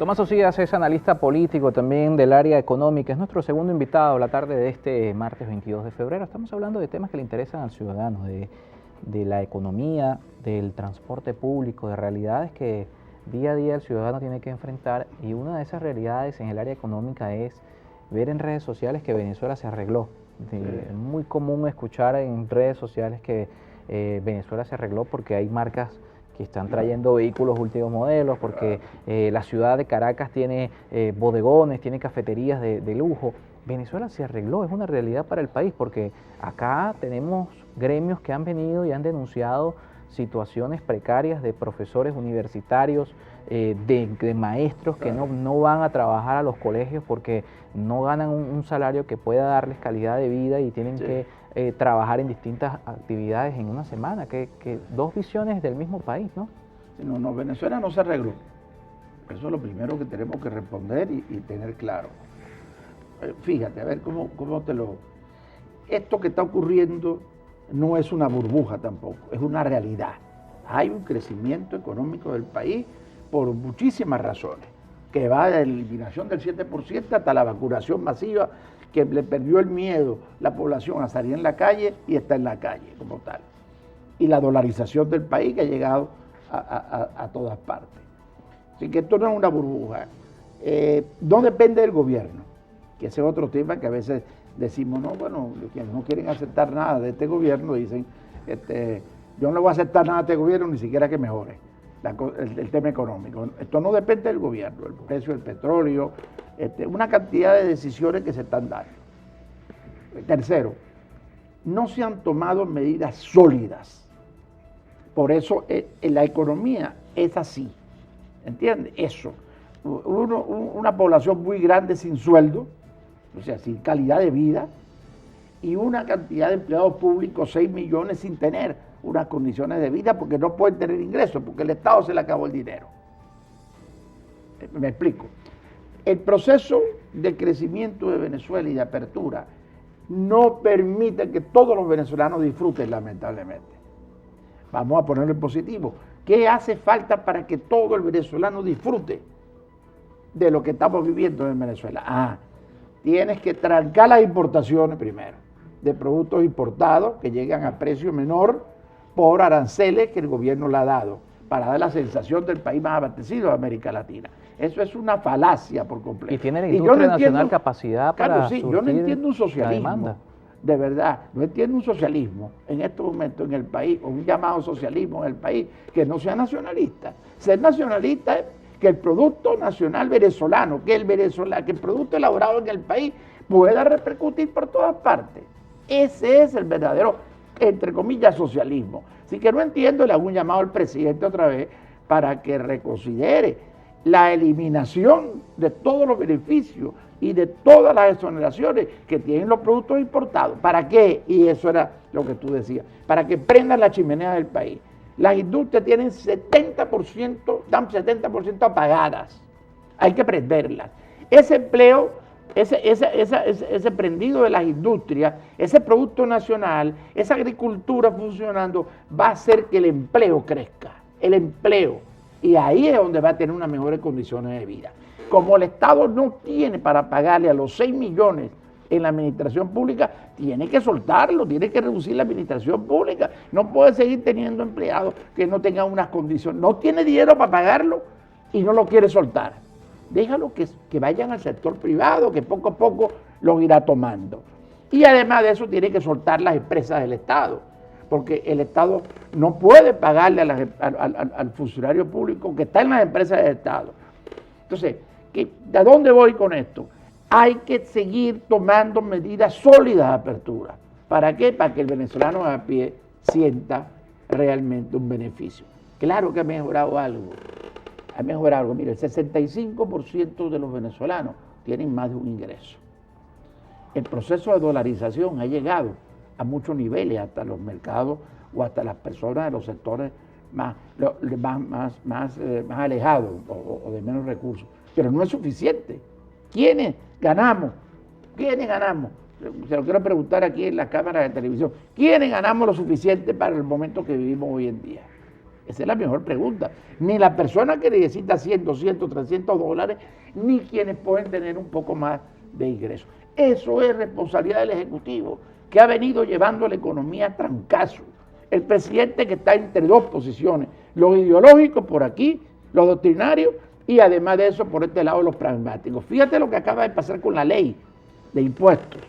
Tomás Osillas es analista político también del área económica, es nuestro segundo invitado la tarde de este martes 22 de febrero. Estamos hablando de temas que le interesan al ciudadano, de la economía, del transporte público, de realidades que día a día el ciudadano tiene que enfrentar, y una de esas realidades en el área económica es ver en redes sociales que Venezuela se arregló. Es muy común escuchar en redes sociales que Venezuela se arregló porque hay marcas que están trayendo vehículos últimos modelos, porque la ciudad de Caracas tiene bodegones, tiene cafeterías de lujo. Venezuela se arregló, es una realidad para el país, porque acá tenemos gremios que han venido y han denunciado situaciones precarias de profesores universitarios, de maestros que no van a trabajar a los colegios porque no ganan un salario que pueda darles calidad de vida y tienen que trabajar en distintas actividades en una semana, que dos visiones del mismo país, ¿no? No, Venezuela no se arregló. Eso es lo primero que tenemos que responder y tener claro. Fíjate, a ver cómo te lo... Esto que está ocurriendo no es una burbuja tampoco, es una realidad. Hay un crecimiento económico del país por muchísimas razones, que va de la eliminación del 7% hasta la vacunación masiva, que le perdió el miedo la población a salir en la calle y está en la calle como tal. Y la dolarización del país que ha llegado a todas partes. Así que esto no es una burbuja. No depende del gobierno, que ese es otro tema que a veces decimos, no, bueno, quienes no quieren aceptar nada de este gobierno dicen, yo no le voy a aceptar nada a este gobierno, ni siquiera que mejore el tema económico. Esto no depende del gobierno, el precio del petróleo, una cantidad de decisiones que se están dando. Tercero, no se han tomado medidas sólidas. Por eso la economía es así, ¿entiendes? Eso. Una población muy grande sin sueldo, o sea, sin calidad de vida, y una cantidad de empleados públicos, 6 millones, sin tener unas condiciones de vida porque no pueden tener ingresos, porque el Estado se le acabó el dinero. Me explico. El proceso de crecimiento de Venezuela y de apertura no permite que todos los venezolanos disfruten, lamentablemente. Vamos a ponerlo en positivo. ¿Qué hace falta para que todo el venezolano disfrute de lo que estamos viviendo en Venezuela? Tienes que trancar las importaciones primero, de productos importados que llegan a precio menor por aranceles que el gobierno le ha dado, para dar la sensación del país más abastecido de América Latina. Eso es una falacia por completo. Y tiene la industria nacional capacidad para surtir yo no entiendo un socialismo, la demanda. de verdad, no entiendo un socialismo en estos momentos en el país, o un llamado socialismo en el país, que no sea nacionalista. Ser nacionalista es que el producto nacional venezolano, que el producto elaborado en el país pueda repercutir por todas partes. Ese es el verdadero, entre comillas, socialismo. Así que no entiendo, le hago un llamado al presidente otra vez para que reconsidere la eliminación de todos los beneficios y de todas las exoneraciones que tienen los productos importados. ¿Para qué? Y eso era lo que tú decías, para que prendan la chimenea del país. Las industrias tienen 70%, dan 70% apagadas. Hay que prenderlas. Ese empleo, ese prendido de las industrias, ese producto nacional, esa agricultura funcionando, va a hacer que el empleo crezca. El empleo. Y ahí es donde va a tener unas mejores condiciones de vida. Como el Estado no tiene para pagarle a los 6 millones en la administración pública, tiene que soltarlo, tiene que reducir la administración pública. No puede seguir teniendo empleados que no tengan unas condiciones. No tiene dinero para pagarlo y no lo quiere soltar. Déjalo que vayan al sector privado, que poco a poco los irá tomando. Y además de eso tiene que soltar las empresas del Estado, porque el Estado no puede pagarle al funcionario público que está en las empresas del Estado. Entonces, ¿a dónde voy con esto? Hay que seguir tomando medidas sólidas de apertura. ¿Para qué? Para que el venezolano a pie sienta realmente un beneficio. Claro que ha mejorado algo. Ha mejorado algo. Mire, el 65% de los venezolanos tienen más de un ingreso. El proceso de dolarización ha llegado a muchos niveles, hasta los mercados o hasta las personas de los sectores más alejados o de menos recursos. Pero no es suficiente. ¿Quiénes ganamos? ¿Quiénes ganamos? Se lo quiero preguntar aquí en la cámara de televisión. ¿Quiénes ganamos lo suficiente para el momento que vivimos hoy en día? Esa es la mejor pregunta. Ni la persona que necesita 100, 200, 300 dólares, ni quienes pueden tener un poco más de ingresos. Eso es responsabilidad del Ejecutivo, que ha venido llevando la economía a trancazo. El presidente que está entre dos posiciones, los ideológicos por aquí, los doctrinarios, y además de eso por este lado los pragmáticos. Fíjate lo que acaba de pasar con la ley de impuestos,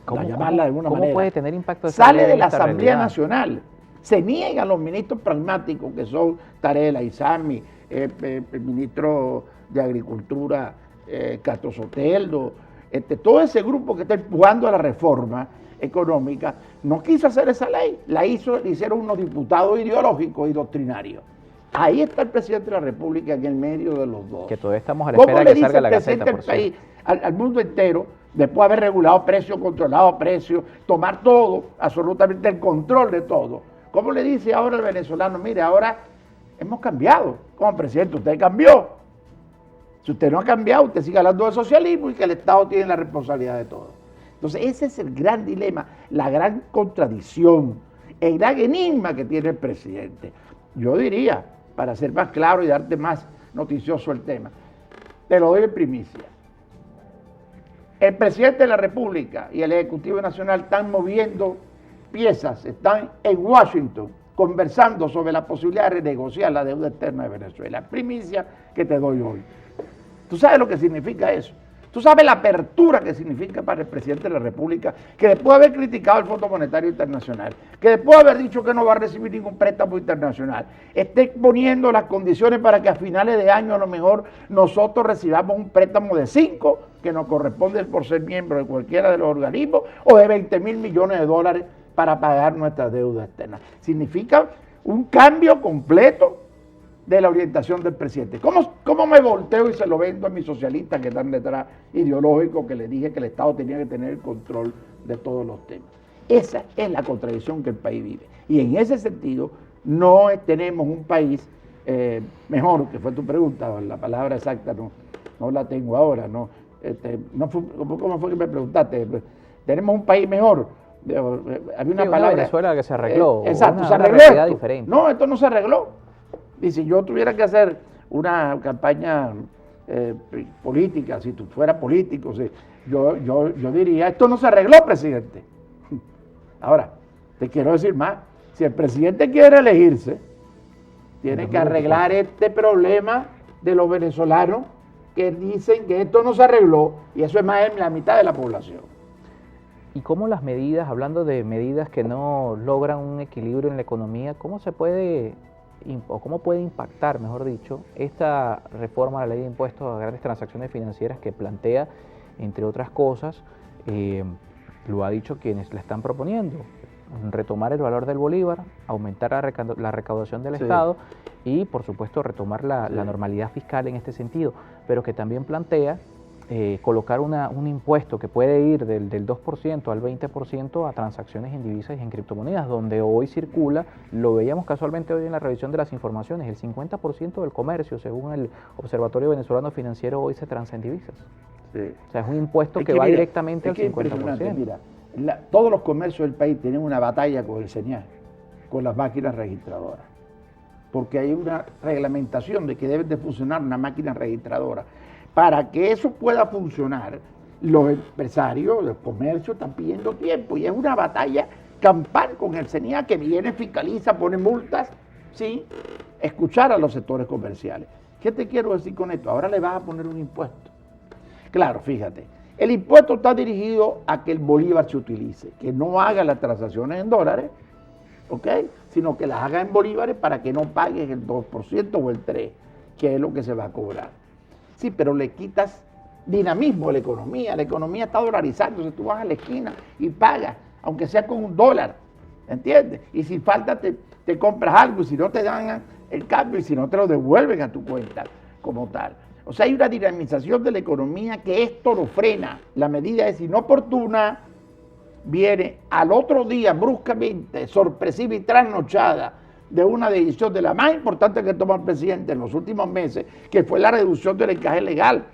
¿Cómo, para llamarla de alguna manera. ¿Cómo puede tener impacto esa Sale ley de en la esta Asamblea realidad? Nacional. Se niegan los ministros pragmáticos, que son Tarela, Isami, el ministro de Agricultura, Castro Soteldo, todo ese grupo que está empujando a la reforma económica, no quiso hacer esa ley, la hicieron unos diputados ideológicos y doctrinarios. Ahí está el presidente de la República en el medio de los dos. Que todavía estamos a la espera de que salga la Gaceta, por cierto. País, al mundo entero, después de haber regulado precios, controlado precios, tomar todo, absolutamente el control de todo. ¿Cómo le dice ahora al venezolano? Mire, ahora hemos cambiado. Como presidente, usted cambió. Si usted no ha cambiado, usted sigue hablando de socialismo y que el Estado tiene la responsabilidad de todo. Entonces, ese es el gran dilema, la gran contradicción, el gran enigma que tiene el presidente. Yo diría, para ser más claro y darte más noticioso el tema, te lo doy en primicia. El presidente de la República y el Ejecutivo Nacional están moviendo piezas, están en Washington conversando sobre la posibilidad de renegociar la deuda externa de Venezuela. Primicia que te doy hoy. ¿Tú sabes lo que significa eso? ¿Tú sabes la apertura que significa para el presidente de la República, que después de haber criticado el Fondo Monetario Internacional, que después de haber dicho que no va a recibir ningún préstamo internacional, esté poniendo las condiciones para que a finales de año a lo mejor nosotros recibamos un préstamo de 5, que nos corresponde por ser miembro de cualquiera de los organismos, o de 20.000 millones de dólares para pagar nuestra deuda externa? Significa un cambio completo de la orientación del presidente. ¿Cómo me volteo y se lo vendo a mis socialistas que están detrás, ideológicos, que les dije que el Estado tenía que tener el control de todos los temas? Esa es la contradicción que el país vive. Y en ese sentido, no tenemos un país mejor, que fue tu pregunta, la palabra exacta no la tengo ahora, ¿cómo fue que me preguntaste? ¿Tenemos un país mejor? Había una palabra. Venezuela que se arregló. Exacto, se arregló esto. Diferente. No, esto no se arregló. Y si yo tuviera que hacer una campaña política, si tú fueras político, yo diría, esto no se arregló, presidente. Ahora, te quiero decir más, si el presidente quiere elegirse, tiene que arreglar este problema de los venezolanos que dicen que esto no se arregló, y eso es más de la mitad de la población. ¿Y cómo las medidas, hablando de medidas que no logran un equilibrio en la economía, cómo puede impactar, mejor dicho, esta reforma a la ley de impuestos a grandes transacciones financieras que plantea, entre otras cosas, lo ha dicho quienes la están proponiendo, retomar el valor del bolívar, aumentar la recaudación del Estado y, por supuesto, retomar la normalidad fiscal en este sentido, pero que también plantea colocar un impuesto que puede ir del 2% al 20% a transacciones en divisas y en criptomonedas, donde hoy circula, lo veíamos casualmente hoy en la revisión de las informaciones, el 50% del comercio, según el Observatorio Venezolano Financiero, hoy se transa en divisas. Sí. O sea, es un impuesto que va directamente al 50%. Mira, todos los comercios del país tienen una batalla con el SENIAC, con las máquinas registradoras, porque hay una reglamentación de que debe de funcionar una máquina registradora. Para que eso pueda funcionar, los empresarios, los comercios están pidiendo tiempo y es una batalla campal con el SENIAC que viene, fiscaliza, pone multas, sin escuchar a los sectores comerciales. ¿Qué te quiero decir con esto? Ahora le vas a poner un impuesto. Claro, fíjate, el impuesto está dirigido a que el bolívar se utilice, que no haga las transacciones en dólares, ¿ok? Sino que las haga en bolívares para que no pagues el 2% o el 3%, que es lo que se va a cobrar. Sí, pero le quitas dinamismo a la economía está dolarizando, entonces tú vas a la esquina y pagas, aunque sea con $1, ¿entiendes? Y si falta te compras algo y si no te dan el cambio y si no te lo devuelven a tu cuenta como tal. O sea, hay una dinamización de la economía que esto lo frena. La medida es inoportuna, viene al otro día bruscamente, sorpresiva y trasnochada, de una decisión de la más importante que toma el presidente en los últimos meses, que fue la reducción del encaje legal.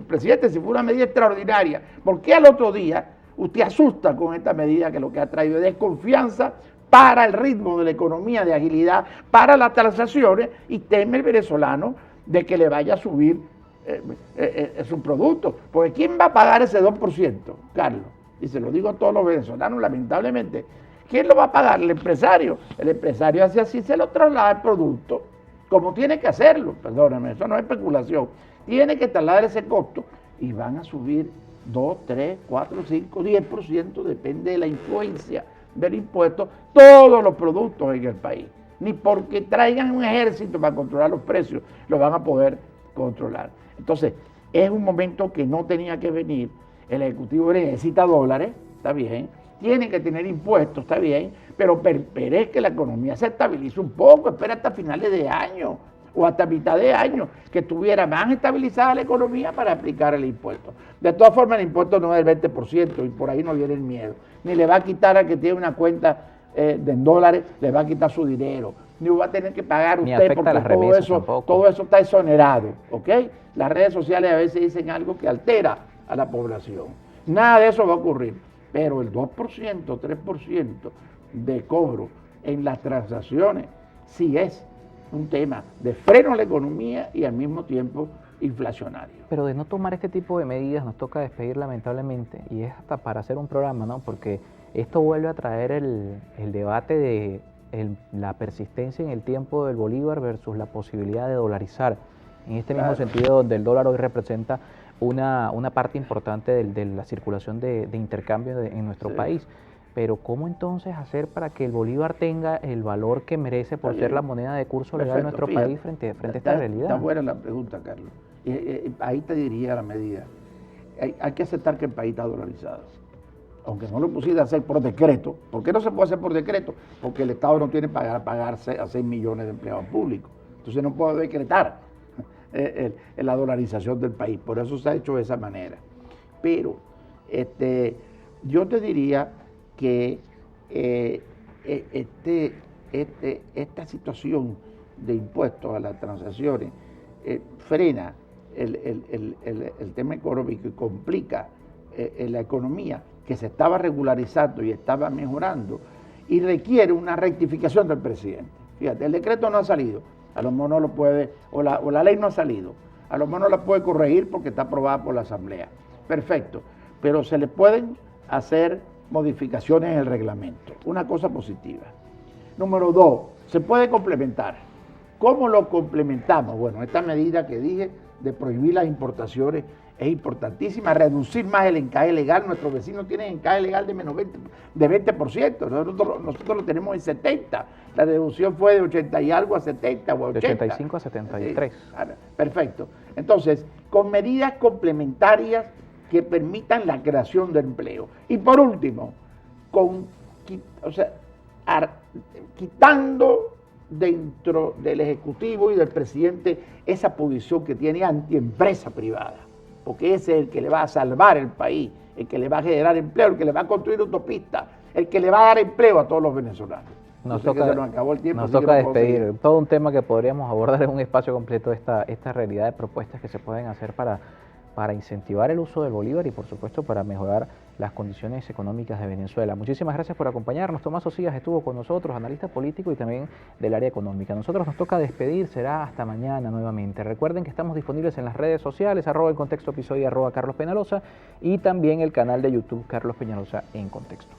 Presidente, si fue una medida extraordinaria, ¿por qué al otro día usted asusta con esta medida que lo que ha traído es desconfianza para el ritmo de la economía, de agilidad, para las transacciones, y teme el venezolano de que le vaya a subir su producto. Porque ¿quién va a pagar ese 2%, Carlos? Y se lo digo a todos los venezolanos, lamentablemente. ¿Quién lo va a pagar? El empresario. El empresario hace así, se lo traslada el producto, como tiene que hacerlo, perdóname, eso no es especulación. Tiene que trasladar ese costo y van a subir 2, 3, 4, 5, 10%, depende de la influencia del impuesto, todos los productos en el país. Ni porque traigan un ejército para controlar los precios, lo van a poder controlar. Entonces, es un momento que no tenía que venir. El Ejecutivo necesita dólares, está bien, tiene que tener impuestos, está bien, pero es que la economía se estabilice un poco, espera hasta finales de año o hasta mitad de año, que estuviera más estabilizada la economía para aplicar el impuesto. De todas formas, el impuesto no es del 20% y por ahí no viene el miedo. Ni le va a quitar al que tiene una cuenta en dólares, le va a quitar su dinero. Ni va a tener que pagar usted porque todo eso está exonerado, ¿ok? Las redes sociales a veces dicen algo que altera a la población. Nada de eso va a ocurrir, pero el 2%, 3% de cobro en las transacciones sí es un tema de freno a la economía y al mismo tiempo inflacionario. Pero de no tomar este tipo de medidas nos toca despedir lamentablemente, y es hasta para hacer un programa, ¿no? Porque esto vuelve a traer el debate de la persistencia en el tiempo del bolívar versus la posibilidad de dolarizar. En este mismo sentido, donde el dólar hoy representa una parte importante de la circulación de intercambio en nuestro país. Pero ¿cómo entonces hacer para que el bolívar tenga el valor que merece por ser la moneda de curso legal de nuestro país frente a esta realidad? Está buena la pregunta, Carlos. Ahí te diría la medida. Hay que aceptar que el país está dolarizado. Aunque no lo pusiera a hacer por decreto. ¿Por qué no se puede hacer por decreto? Porque el Estado no tiene para pagarse a 6 millones de empleados públicos. Entonces no puede decretar la dolarización del país. Por eso se ha hecho de esa manera. Pero yo te diría que esta situación de impuestos a las transacciones frena el tema económico y complica la economía que se estaba regularizando y estaba mejorando, y requiere una rectificación del presidente. Fíjate, el decreto no ha salido, a lo mejor no lo puede, o la ley no ha salido, a lo mejor no la puede corregir porque está aprobada por la Asamblea. Perfecto, pero se le pueden hacer modificaciones en el reglamento, una cosa positiva. Número 2, se puede complementar. ¿Cómo lo complementamos? Bueno, esta medida que dije de prohibir las importaciones es importantísima, reducir más el encaje legal. Nuestros vecinos tienen encaje legal de menos 20%, nosotros lo tenemos en 70%. La reducción fue de 80 y algo a 70 o a 80. De 85 a 73. Sí, perfecto. Entonces, con medidas complementarias que permitan la creación de empleo. Y por último, quitando dentro del Ejecutivo y del presidente esa posición que tiene antiempresa privada, porque ese es el que le va a salvar el país, el que le va a generar empleo, el que le va a construir autopistas, el que le va a dar empleo a todos los venezolanos. Nos toca despedir. Todo un tema que podríamos abordar en un espacio completo, esta realidad de propuestas que se pueden hacer para incentivar el uso del bolívar y por supuesto para mejorar las condiciones económicas de Venezuela. Muchísimas gracias por acompañarnos. Tomás Osías estuvo con nosotros, analista político y también del área económica. Nosotros nos toca despedir, será hasta mañana nuevamente. Recuerden que estamos disponibles en las redes sociales, @El Contexto Episodio, @Carlos Peñalosa, y también el canal de YouTube Carlos Peñalosa en Contexto.